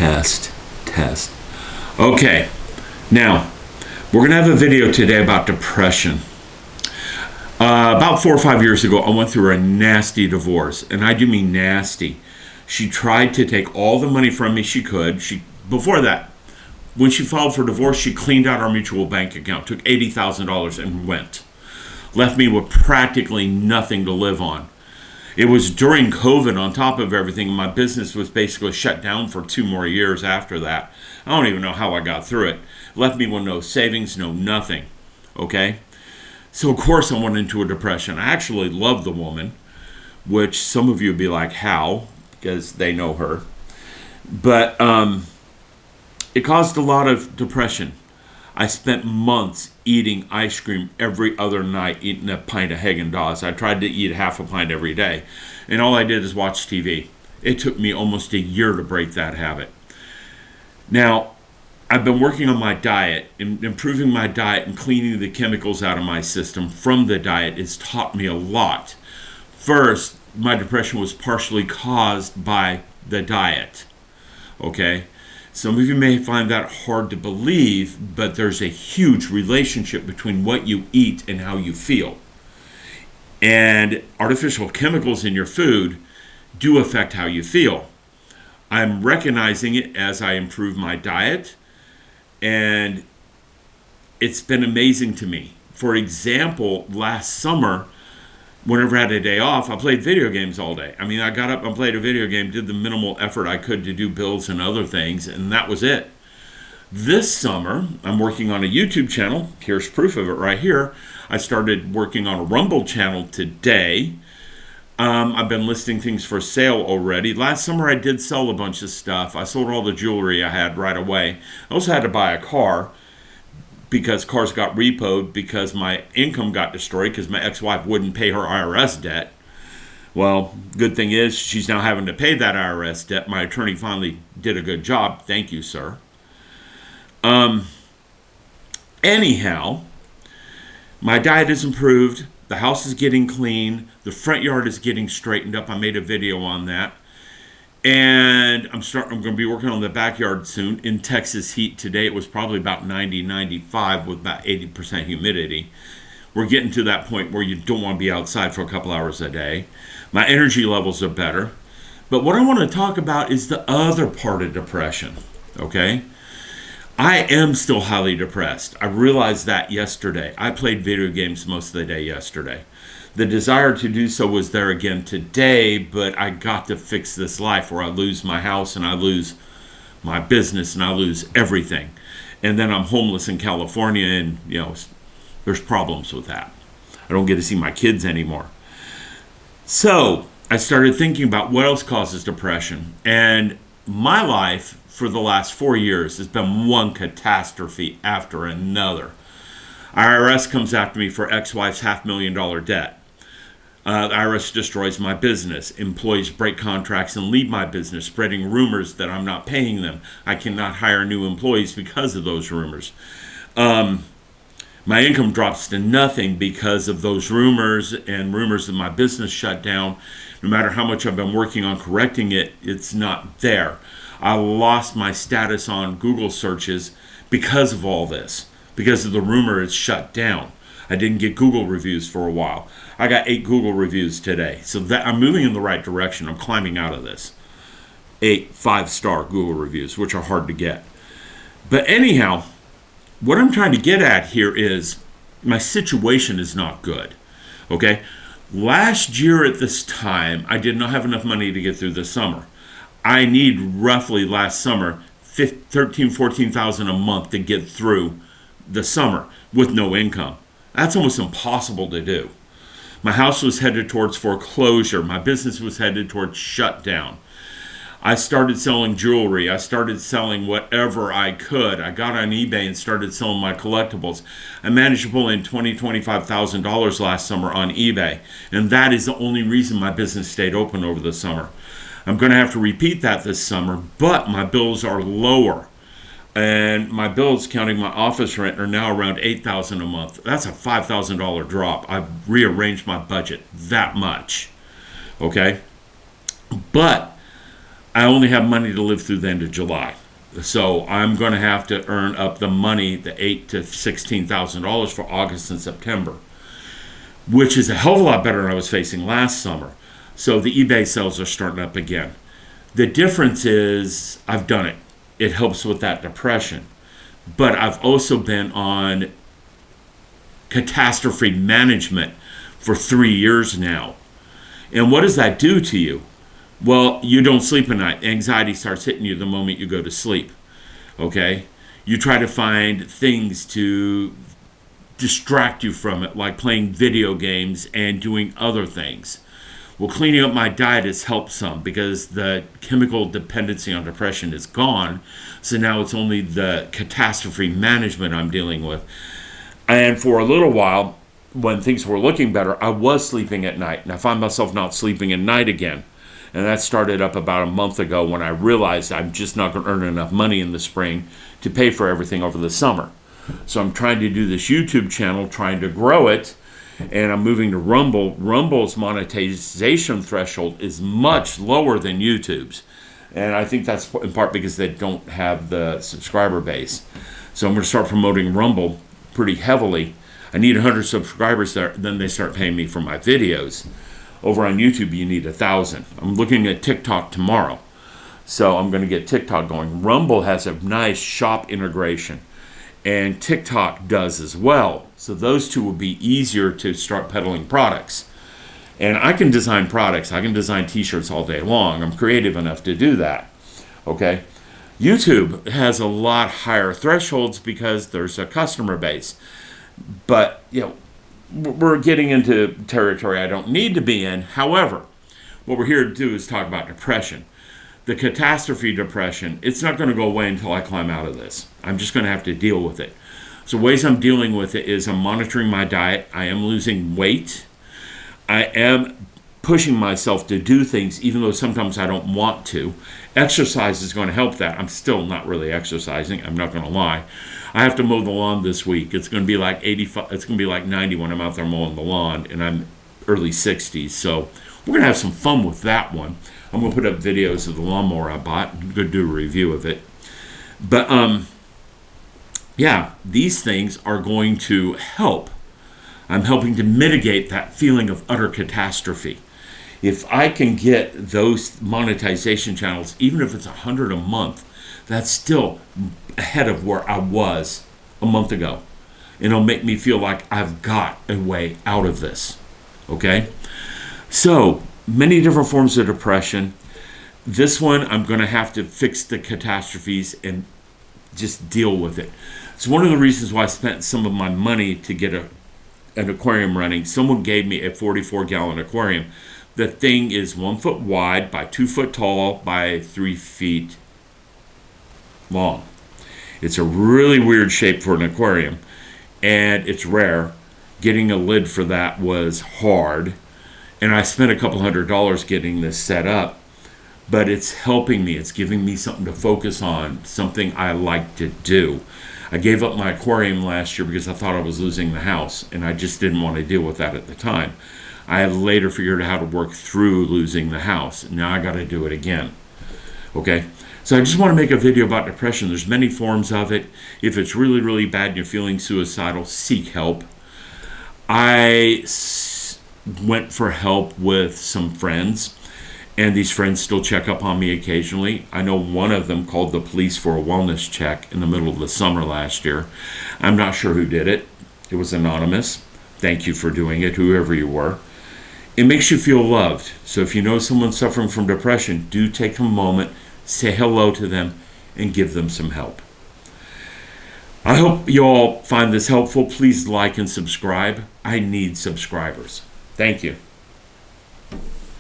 Test, test. Okay, now we're going to have a video today about depression. About 4 or 5 years ago, I went through a nasty divorce, and I do mean nasty. She tried to take all the money from me she could. Before that, when she filed for divorce, she cleaned out our mutual bank account, took $80,000 and went. Left me with practically nothing to live on. It was during COVID on top of everything. My business was basically shut down for 2 more years after that. I don't even know how I got through it. Left me with no savings, no nothing. Okay? So of course I went into a depression. I actually loved the woman, which some of you would be like, how? Because they know her. But it caused a lot of depression. I spent months eating ice cream every other night, eating a pint of Haagen-Dazs. I tried to eat half a pint every day. And all I did is watch TV. It took me almost a year to break that habit. Now, I've been working on my diet, improving my diet and cleaning the chemicals out of my system from the diet. It's taught me a lot. First, my depression was partially caused by the diet. Okay? Some of you may find that hard to believe, but there's a huge relationship between what you eat and how you feel. And artificial chemicals in your food do affect how you feel. I'm recognizing it as I improve my diet, and it's been amazing to me. For example, last summer, whenever I had a day off, I played video games all day. I mean, I got up and played a video game, did the minimal effort I could to do bills and other things, and that was it. This summer, I'm working on a YouTube channel. Here's proof of it right here. I started working on a Rumble channel today. I've been listing things for sale already. Last summer, I did sell a bunch of stuff. I sold all the jewelry I had right away. I also had to buy a car because cars got repoed because my income got destroyed because my ex-wife wouldn't pay her IRS debt. Well, good thing is she's now having to pay that IRS debt. My attorney finally did a good job. Thank you, sir. Anyhow, my diet is improved. The house is getting clean. The front yard is getting straightened up. I made a video on that. And I'm going to be working on the backyard soon. In Texas heat today, it was probably about 90, 95 with about 80% humidity. We're getting to that point where you don't want to be outside for a couple hours a day. My energy levels are better. But what I want to talk about is the other part of depression, okay? I am still highly depressed. I realized that yesterday. I played video games most of the day yesterday. The desire to do so was there again today, but I got to fix this life where I lose my house and I lose my business and I lose everything. And then I'm homeless in California and, there's problems with that. I don't get to see my kids anymore. So I started thinking about what else causes depression. And my life for the last 4 years has been one catastrophe after another. IRS comes after me for ex-wife's $500,000 debt. The IRS destroys my business. Employees break contracts and leave my business, spreading rumors that I'm not paying them. I cannot hire new employees because of those rumors. My income drops to nothing because of those rumors and rumors that my business shut down. No matter how much I've been working on correcting it, it's not there. I lost my status on Google searches because of all this, because of the rumor it's shut down. I didn't get Google reviews for a while. I got 8 Google reviews today. So that I'm moving in the right direction. I'm climbing out of this. 8 5-star Google reviews, which are hard to get. But anyhow, what I'm trying to get at here is my situation is not good. Okay? Last year at this time, I did not have enough money to get through the summer. I need roughly last summer $13,000, $14,000 a month to get through the summer with no income. That's almost impossible to do. My house was headed towards foreclosure. My business was headed towards shutdown. I started selling jewelry. I started selling whatever I could. I got on eBay and started selling my collectibles. I managed to pull in $20,000, $25,000 last summer on eBay. And that is the only reason my business stayed open over the summer. I'm going to have to repeat that this summer, but my bills are lower. And my bills, counting my office rent, are now around $8,000 a month. That's a $5,000 drop. I've rearranged my budget that much. Okay? But I only have money to live through the end of July. So I'm going to have to earn up the money, the $8,000 to $16,000 for August and September, which is a hell of a lot better than I was facing last summer. So the eBay sales are starting up again. The difference is I've done it. It helps with that depression. But I've also been on catastrophe management for 3 years now. And what does that do to you? Well, you don't sleep at night. Anxiety starts hitting you the moment you go to sleep. Okay? You try to find things to distract you from it, like playing video games and doing other things. Well, cleaning up my diet has helped some because the chemical dependency on depression is gone. So now it's only the catastrophe management I'm dealing with. And for a little while, when things were looking better, I was sleeping at night. And I find myself not sleeping at night again. And that started up about a month ago when I realized I'm just not going to earn enough money in the spring to pay for everything over the summer. So I'm trying to do this YouTube channel, trying to grow it, and I'm moving to Rumble. Rumble's monetization threshold is much lower than YouTube's. And I think that's in part because they don't have the subscriber base. So I'm going to start promoting Rumble pretty heavily. I need 100 subscribers there, then they start paying me for my videos. Over on YouTube, you need 1,000. I'm looking at TikTok tomorrow. So I'm going to get TikTok going. Rumble has a nice shop integration. And TikTok does as well. So those two will be easier to start peddling products. And I can design products. I can design t-shirts all day long. I'm creative enough to do that. Okay? YouTube has a lot higher thresholds because there's a customer base. But, we're getting into territory I don't need to be in. However, what we're here to do is talk about depression. The catastrophe depression, it's not going to go away until I climb out of this. I'm just going to have to deal with it. So ways I'm dealing with it is I'm monitoring my diet. I am losing weight. I am pushing myself to do things even though sometimes I don't want to. Exercise is going to help that. I'm still not really exercising. I'm not going to lie. I have to mow the lawn this week. It's going to be like 85. It's going to be like 90 when I'm out there mowing the lawn, and I'm early 60s. So we're going to have some fun with that one. I'm going to put up videos of the lawnmower I bought. I'm going to do a review of it. But, these things are going to help. I'm helping to mitigate that feeling of utter catastrophe. If I can get those monetization channels, even if it's 100 a month, that's still ahead of where I was a month ago. And it'll make me feel like I've got a way out of this. Okay? So, many different forms of depression. This one, I'm going to have to fix the catastrophes and just deal with it. It's one of the reasons why I spent some of my money to get an aquarium running. Someone gave me a 44-gallon aquarium. The thing is 1 foot wide by 2 foot tall by 3 feet long. It's a really weird shape for an aquarium, and it's rare. Getting a lid for that was hard, and I spent a couple $100 getting this set up, but it's helping me. It's giving me something to focus on, something I like to do. I gave up my aquarium last year because I thought I was losing the house, and I just didn't want to deal with that at the time. I have later figured out how to work through losing the house. Now I got to do it again. Okay? So I just want to make a video about depression. There's many forms of it. If it's really, really bad and you're feeling suicidal, seek help. I went for help with some friends, and these friends still check up on me occasionally. I know one of them called the police for a wellness check in the middle of the summer last year. I'm not sure who did it. It was anonymous. Thank you for doing it, whoever you were. It makes you feel loved. So if you know someone suffering from depression, do take a moment, say hello to them, and give them some help. I hope you all find this helpful. Please like and subscribe. I need subscribers. Thank you.